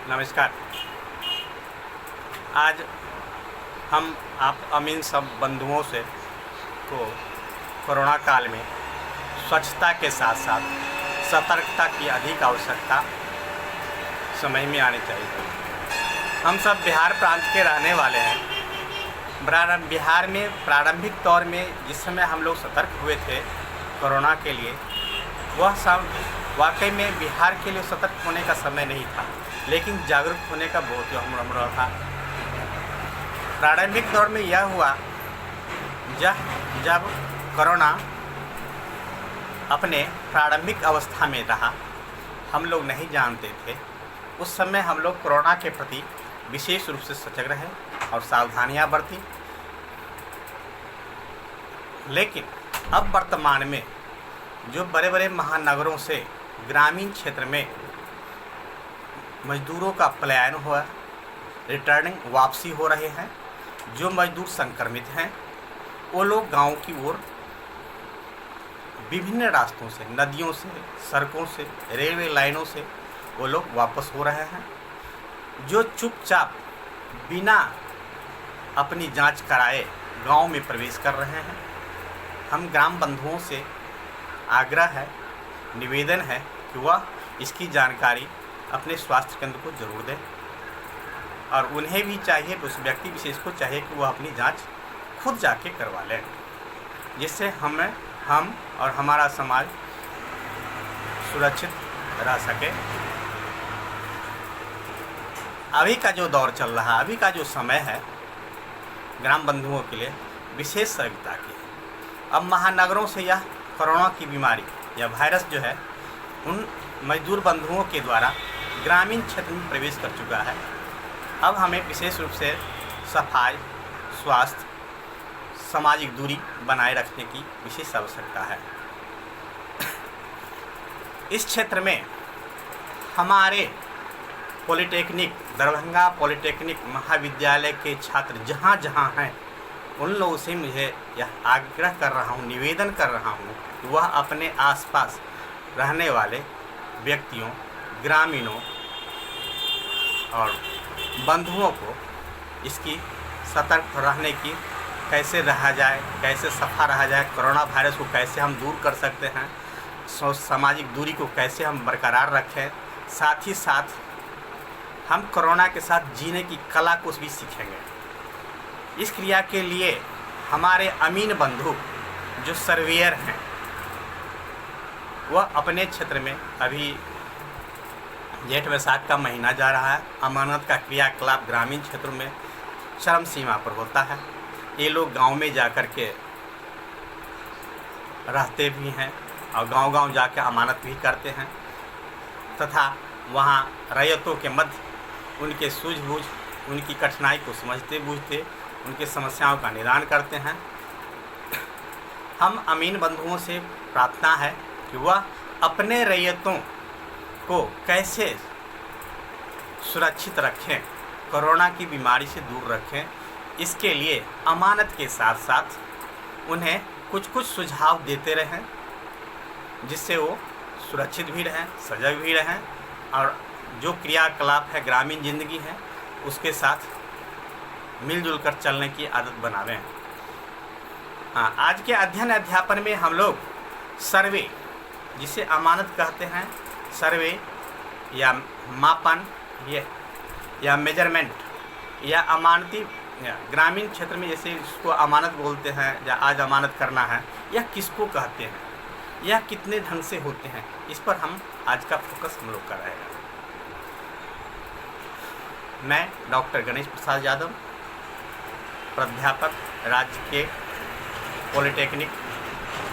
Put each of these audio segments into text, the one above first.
नमस्कार। आज हम आप अमीन सब बंधुओं से को कोरोना काल में स्वच्छता के साथ साथ सतर्कता की अधिक आवश्यकता समझ में आनी चाहिए। हम सब बिहार प्रांत के रहने वाले हैं। बिहार में प्रारंभिक दौर में जिस समय हम लोग सतर्क हुए थे कोरोना के लिए, वह सब वाकई में बिहार के लिए सतर्क होने का समय नहीं था, लेकिन जागरूक होने का बहुत ही था। प्रारंभिक दौर में यह हुआ जब कोरोना अपने प्रारंभिक अवस्था में रहा, हम लोग नहीं जानते थे। उस समय हम लोग कोरोना के प्रति विशेष रूप से सजग रहे और सावधानियां बरती। लेकिन अब वर्तमान में जो बड़े बड़े महानगरों से ग्रामीण क्षेत्र में मजदूरों का पलायन हुआ, रिटर्निंग वापसी हो रहे हैं। जो मजदूर संक्रमित हैं वो लोग गांव की ओर विभिन्न रास्तों से, नदियों से, सड़कों से, रेलवे लाइनों से वो लोग वापस हो रहे हैं। जो चुपचाप बिना अपनी जांच कराए गांव में प्रवेश कर रहे हैं। हम ग्राम बंधुओं से आग्रह है, निवेदन है कि वह इसकी जानकारी अपने स्वास्थ्य केंद्र को जरूर दें, और उन्हें भी चाहिए, उस व्यक्ति विशेष को चाहिए कि वह अपनी जांच खुद जाके करवा लें, जिससे हम और हमारा समाज सुरक्षित रह सके। अभी का जो दौर चल रहा है, अभी का जो समय है, ग्राम बंधुओं के लिए विशेष सजगता की है। अब महानगरों से यह कोरोना की बीमारी या वायरस जो है उन मजदूर बंधुओं के द्वारा ग्रामीण क्षेत्र में प्रवेश कर चुका है। अब हमें विशेष रूप से सफाई, स्वास्थ्य, सामाजिक दूरी बनाए रखने की विशेष आवश्यकता है। इस क्षेत्र में हमारे पॉलिटेक्निक, दरभंगा पॉलिटेक्निक महाविद्यालय के छात्र जहाँ जहाँ हैं, उन लोगों से मुझे यह आग्रह कर रहा हूँ, निवेदन कर रहा हूँ कि वह अपने आसपास रहने वाले व्यक्तियों, ग्रामीणों और बंधुओं को इसकी सतर्क रहने की, कैसे रहा जाए, कैसे सफा रहा जाए, कोरोना वायरस को कैसे हम दूर कर सकते हैं, सामाजिक दूरी को कैसे हम बरकरार रखें, साथ ही साथ हम कोरोना के साथ जीने की कला को भी सीखेंगे। इस क्रिया के लिए हमारे अमीन बंधु जो सर्वेयर हैं, वह अपने क्षेत्र में अभी जेठ वैसाख का महीना जा रहा है, अमानत का क्रियाकलाप ग्रामीण क्षेत्रों में चरम सीमा पर होता है। ये लोग गांव में जाकर के रहते भी हैं और गांव-गांव जाकर अमानत भी करते हैं, तथा वहां रैयतों के मध्य उनके सूझबूझ, उनकी कठिनाई को समझते बूझते उनकी समस्याओं का निदान करते हैं। हम अमीन बंधुओं से प्रार्थना है कि वह अपने रैयतों को कैसे सुरक्षित रखें, कोरोना की बीमारी से दूर रखें। इसके लिए अमानत के साथ साथ उन्हें कुछ कुछ सुझाव देते रहें, जिससे वो सुरक्षित भी रहें, सजग भी रहें और जो क्रियाकलाप है, ग्रामीण जिंदगी है, उसके साथ मिलजुल कर चलने की आदत बनावें। हाँ, आज के अध्ययन अध्यापन में हम लोग सर्वे, जिसे अमानत कहते हैं, सर्वे या मापन या मेजरमेंट या अमानती, या ग्रामीण क्षेत्र में जैसे इसको अमानत बोलते हैं या आज अमानत करना है, यह किसको कहते हैं, यह कितने ढंग से होते हैं, इस पर हम आज का फोकस हम लोग कर रहे हैं। मैं डॉक्टर गणेश प्रसाद यादव, प्राध्यापक राज्य के पॉलिटेक्निक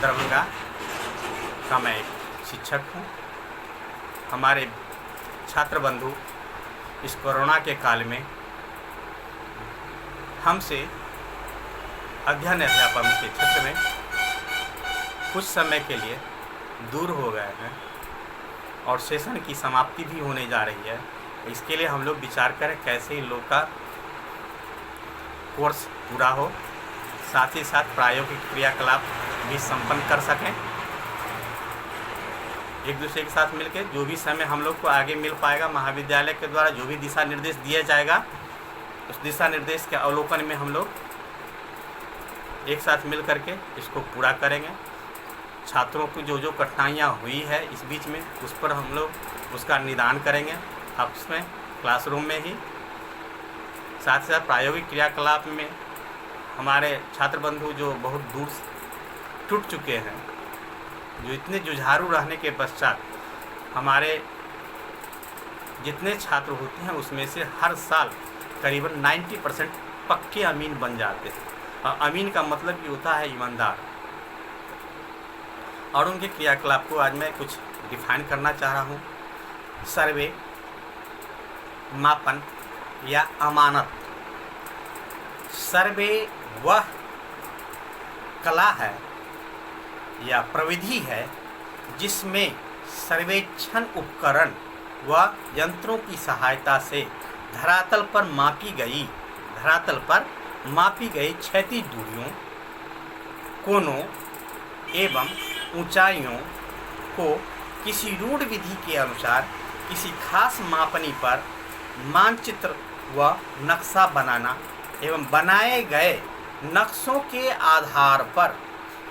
दरभंगा का मैं एक शिक्षक हूँ। हमारे छात्र बंधु इस कोरोना के काल में हमसे अध्ययन अध्यापन के क्षेत्र में कुछ समय के लिए दूर हो गए हैं और सेशन की समाप्ति भी होने जा रही है। इसके लिए हम लोग विचार करें कैसे इन लोग का कोर्स पूरा हो, साथ ही साथ प्रायोगिक क्रियाकलाप भी संपन्न कर सकें। एक दूसरे के साथ मिलकर जो भी समय हम लोग को आगे मिल पाएगा, महाविद्यालय के द्वारा जो भी दिशा निर्देश दिया जाएगा, उस दिशा निर्देश के अवलोकन में हम लोग एक साथ मिल करके इसको पूरा करेंगे। छात्रों की जो जो कठिनाइयाँ हुई है इस बीच में, उस पर हम लोग उसका निदान करेंगे आपस में, क्लासरूम में ही। साथ ही साथ प्रायोगिक क्रियाकलाप में हमारे छात्र बंधु जो बहुत दूर टूट चुके हैं, जो इतने जुझारू रहने के पश्चात हमारे जितने छात्र होते हैं उसमें से हर साल करीबन 90% पक्के अमीन बन जाते हैं। और अमीन का मतलब ये होता है ईमानदार। और उनके क्रियाकलाप को आज मैं कुछ डिफाइन करना चाह रहा हूँ। सर्वे, मापन या अमानत। सर्वे वह कला है या प्रविधि है जिसमें सर्वेक्षण उपकरण व यंत्रों की सहायता से धरातल पर मापी गई क्षैतिज दूरियों, कोनों एवं ऊंचाइयों को किसी रूढ़ विधि के अनुसार किसी खास मापनी पर मानचित्र व नक्शा बनाना एवं बनाए गए नक्शों के आधार पर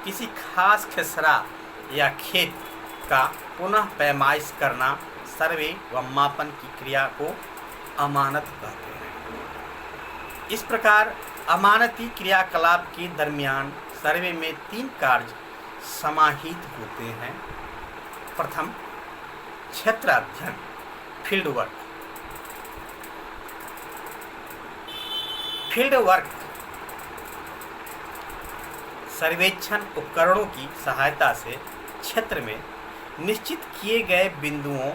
किसी खास खेसरा या खेत का पुनः पैमाइश करना सर्वे व मापन की क्रिया को अमानत कहते हैं। इस प्रकार अमानती क्रियाकलाप के दरमियान सर्वे में 3 कार्य समाहित होते हैं। प्रथम, क्षेत्र अध्ययन, फील्ड वर्क। फील्ड वर्क सर्वेक्षण उपकरणों की सहायता से क्षेत्र में निश्चित किए गए बिंदुओं,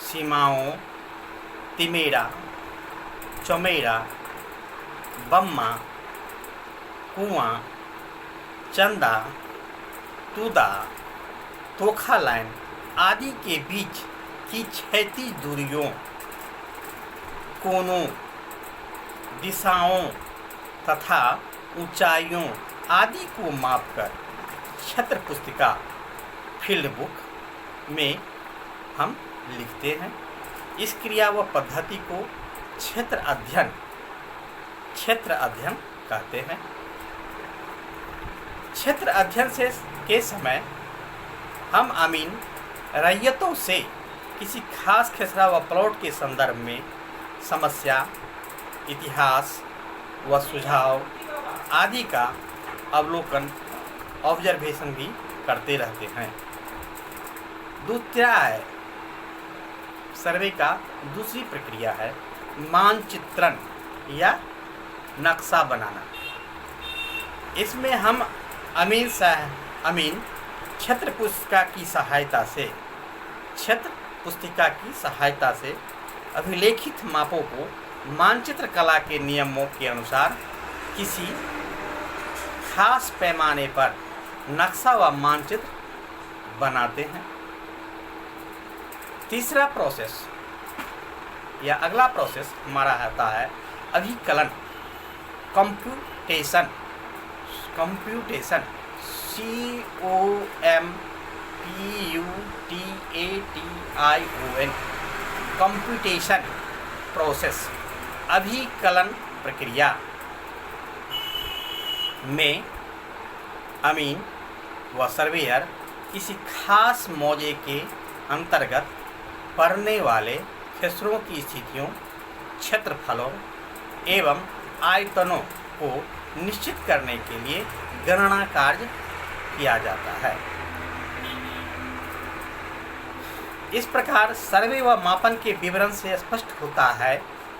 सीमाओं, तिमेरा, चौमेरा, बम्मा, कुआं, चंदा, तूदा, तोखा लाइन आदि के बीच की क्षैतिज दूरियों, कोनों, दिशाओं तथा ऊंचाइयों आदि को मापकर क्षेत्र पुस्तिका फील्ड बुक में हम लिखते हैं। इस क्रिया व पद्धति को क्षेत्र अध्ययन कहते हैं। क्षेत्र अध्ययन के समय हम अमीन रैयतों से किसी खास खेसरा व प्लॉट के संदर्भ में समस्या, इतिहास व सुझाव आदि का अवलोकन, ऑब्जर्वेशन भी करते रहते हैं। दूसरा है सर्वे का दूसरी प्रक्रिया है मानचित्रण या नक्शा बनाना। इसमें हम अमीन क्षेत्र पुस्तिका की सहायता से अभिलेखित मापों को मानचित्र कला के नियमों के अनुसार किसी खास पैमाने पर नक्शा व मानचित्र बनाते हैं। तीसरा प्रोसेस या अगला प्रोसेस हमारा आता है अभिकलन, कंप्यूटेशन। कंप्यूटेशन प्रोसेस, अभिकलन प्रक्रिया में अमीन व सर्वेयर किसी खास मौजे के अंतर्गत पड़ने वाले खेसरों की स्थितियों, क्षेत्रफलों एवं आयतनों को निश्चित करने के लिए गणना कार्य किया जाता है। इस प्रकार सर्वे व मापन के विवरण से स्पष्ट होता है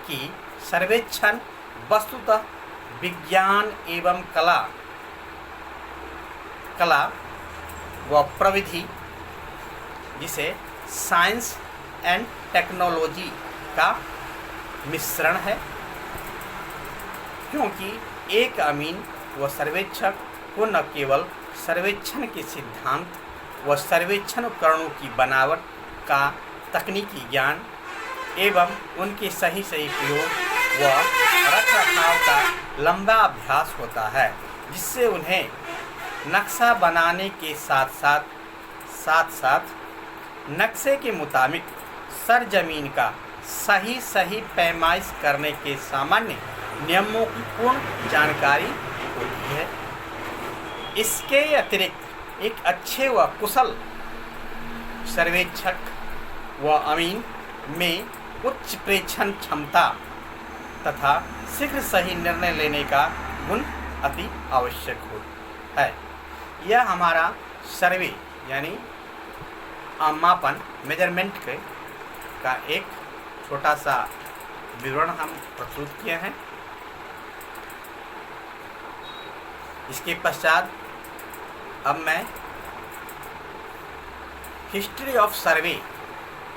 कि सर्वेक्षण वस्तुतः विज्ञान एवं कला व प्रविधि, जिसे साइंस एंड टेक्नोलॉजी का मिश्रण है, क्योंकि एक अमीन व सर्वेक्षक को न केवल सर्वेक्षण के सिद्धांत व सर्वेक्षण उपकरणों की बनावट का तकनीकी ज्ञान एवं उनके सही प्रयोग व रखरखाव का लंबा अभ्यास होता है, जिससे उन्हें नक्शा बनाने के साथ साथ नक्शे के मुताबिक सरजमीन का सही पैमाइश करने के सामान्य नियमों की पूर्ण जानकारी होती है। इसके अतिरिक्त एक अच्छे व कुशल सर्वेक्षक व अमीन में उच्च प्रेक्षण क्षमता तथा शीघ्र सही निर्णय लेने का गुण अति आवश्यक है। यह हमारा सर्वे यानी मापन मेजरमेंट का एक छोटा सा विवरण हम प्रस्तुत किए हैं। इसके पश्चात अब मैं हिस्ट्री ऑफ सर्वे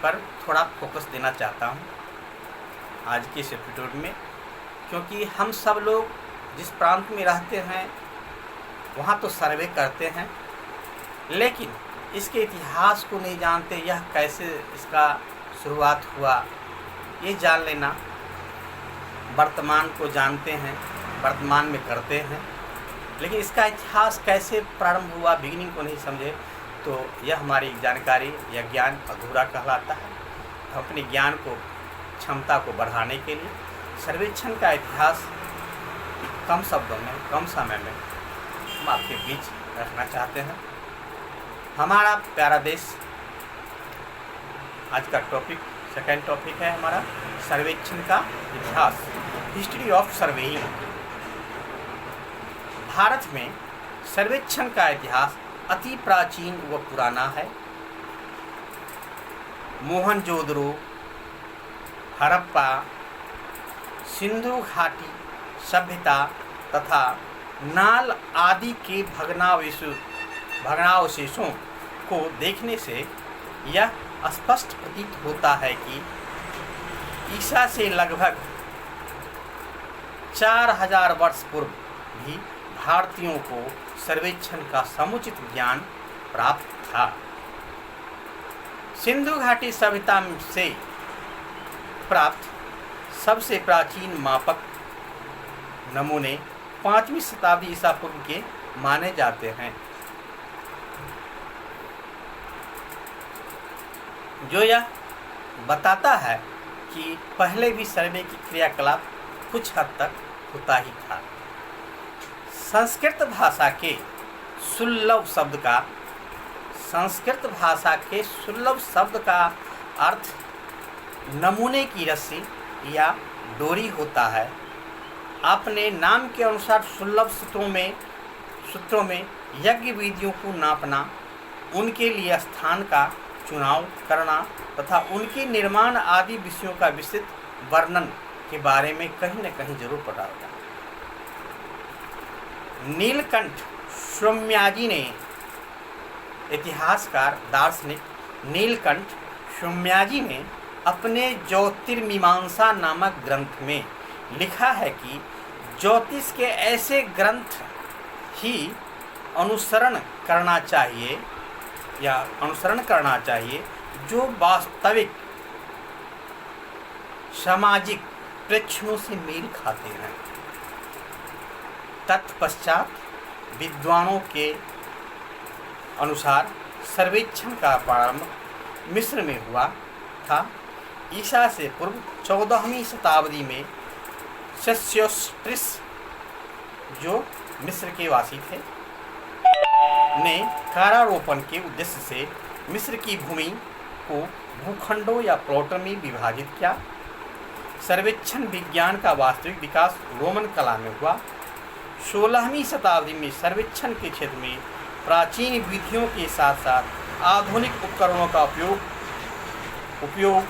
पर थोड़ा फोकस देना चाहता हूँ आज के इस एपिसोड में, क्योंकि हम सब लोग जिस प्रांत में रहते हैं वहाँ तो सर्वे करते हैं, लेकिन इसके इतिहास को नहीं जानते। यह कैसे इसका शुरुआत हुआ ये जान लेना, वर्तमान को जानते हैं, वर्तमान में करते हैं, लेकिन इसका इतिहास कैसे प्रारंभ हुआ, बिगिनिंग को नहीं समझे तो यह हमारी जानकारी या ज्ञान अधूरा कहलाता है। अपने ज्ञान को, क्षमता को बढ़ाने के लिए सर्वेक्षण का इतिहास कम शब्दों में, कम समय में हम आपके बीच रखना चाहते हैं। हमारा प्यारा देश, आज का टॉपिक, सेकंड टॉपिक है हमारा सर्वेक्षण का इतिहास, हिस्ट्री ऑफ सर्वेइंग। भारत में सर्वेक्षण का इतिहास अति प्राचीन व पुराना है। मोहनजोदड़ो, हड़प्पा, सिंधु घाटी सभ्यता तथा नाल आदि के भग्नावशेषों को देखने से यह स्पष्ट प्रतीत होता है कि ईसा से लगभग 4000 वर्ष पूर्व भी भारतीयों को सर्वेक्षण का समुचित ज्ञान प्राप्त था। सिंधु घाटी सभ्यता से प्राप्त सबसे प्राचीन मापक नमूने 5वीं शताब्दी ईसा पूर्व के माने जाते हैं, जो यह बताता है कि पहले भी सर्वे की क्रियाकलाप कुछ हद तक होता ही था। संस्कृत भाषा के सुलभ शब्द का अर्थ नमूने की रस्सी या डोरी होता है। अपने नाम के अनुसार सुलभ सूत्रों में यज्ञ विधियों को नापना, उनके लिए स्थान का चुनाव करना तथा उनके निर्माण आदि विषयों का विस्तृत वर्णन के बारे में कहीं न कहीं जरूर पढ़ा होगा। नीलकंठ सोमयाजी ने, इतिहासकार दार्शनिक नीलकंठ सोमयाजी ने अपने ज्योतिर्मीमांसा नामक ग्रंथ में लिखा है कि ज्योतिष के ऐसे ग्रंथ ही अनुसरण करना चाहिए जो वास्तविक सामाजिक प्रेक्षणों से मेल खाते हैं। तत्पश्चात विद्वानों के अनुसार सर्वेक्षण का प्रारंभ मिस्र में हुआ था। ईसा से पूर्व 14वीं शताब्दी में सेस्योस्ट्रिस, जो मिस्र के वासी थे, ने कारारोपण के उद्देश्य से मिस्र की भूमि को भूखंडों या प्लॉटों में विभाजित किया। सर्वेक्षण विज्ञान का वास्तविक विकास रोमन कला में हुआ। 16वीं शताब्दी में सर्वेक्षण के क्षेत्र में प्राचीन विधियों के साथ साथ आधुनिक उपकरणों का उपयोग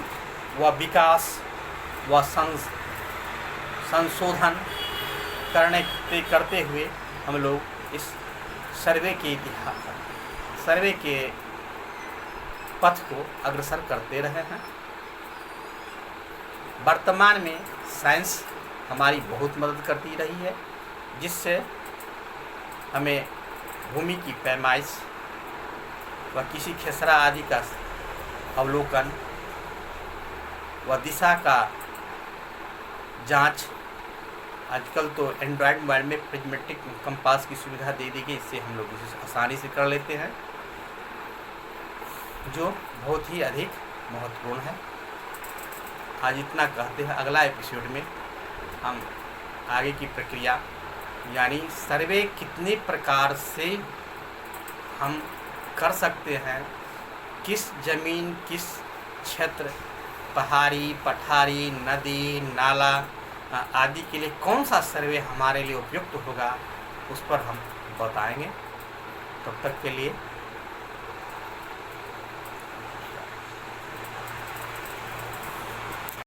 व विकास व संशोधन करते हुए हम लोग इस सर्वे के पथ को अग्रसर करते रहे हैं। वर्तमान में साइंस हमारी बहुत मदद करती रही है, जिससे हमें भूमि की पैमाइश व किसी खेसरा आदि का अवलोकन व दिशा का जांच, आजकल तो एंड्रॉयड मोबाइल में प्रिज्मेटिक कंपास की सुविधा दे दी गई, इससे हम लोग इसे आसानी से कर लेते हैं। जो बहुत ही अधिक महत्वपूर्ण है। आज इतना कहते हैं, अगला एपिसोड में हम आगे की प्रक्रिया यानी सर्वे कितने प्रकार से हम कर सकते हैं, किस ज़मीन, किस क्षेत्र, पहाड़ी, पठारी, नदी, नाला आदि के लिए कौन सा सर्वे हमारे लिए उपयुक्त होगा, उस पर हम बताएंगे। तब तक के लिए